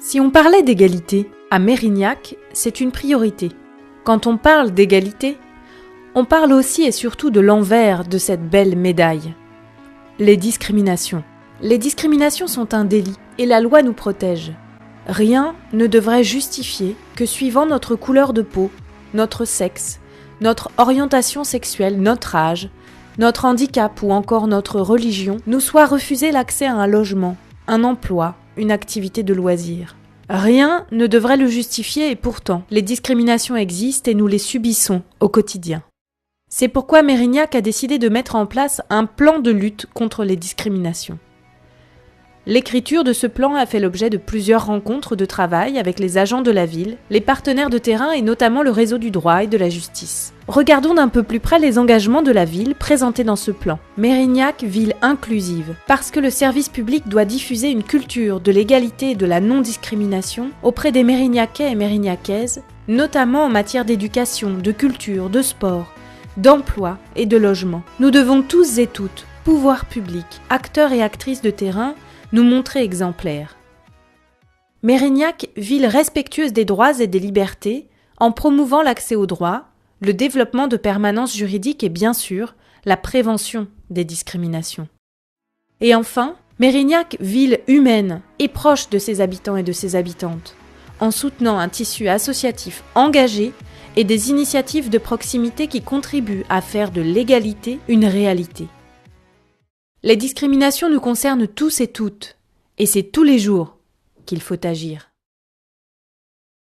Si on parlait d'égalité, à Mérignac, c'est une priorité. Quand on parle d'égalité, on parle aussi et surtout de l'envers de cette belle médaille. Les discriminations. Les discriminations sont un délit et la loi nous protège. Rien ne devrait justifier que suivant notre couleur de peau, notre sexe, notre orientation sexuelle, notre âge, notre handicap ou encore notre religion, nous soit refusé l'accès à un logement, un emploi, une activité de loisir. Rien ne devrait le justifier et pourtant, les discriminations existent et nous les subissons au quotidien. C'est pourquoi Mérignac a décidé de mettre en place un plan de lutte contre les discriminations. L'écriture de ce plan a fait l'objet de plusieurs rencontres de travail avec les agents de la ville, les partenaires de terrain et notamment le réseau du droit et de la justice. Regardons d'un peu plus près les engagements de la ville présentés dans ce plan. Mérignac, ville inclusive, parce que le service public doit diffuser une culture de l'égalité et de la non-discrimination auprès des Mérignacais et Mérignacaises, notamment en matière d'éducation, de culture, de sport, d'emploi et de logement. Nous devons tous et toutes, pouvoirs publics, acteurs et actrices de terrain, nous montrer exemplaires. Mérignac, ville respectueuse des droits et des libertés, en promouvant l'accès aux droits, le développement de permanences juridiques et bien sûr, la prévention des discriminations. Et enfin, Mérignac, ville humaine et proche de ses habitants et de ses habitantes, en soutenant un tissu associatif engagé et des initiatives de proximité qui contribuent à faire de l'égalité une réalité. Les discriminations nous concernent tous et toutes, et c'est tous les jours qu'il faut agir.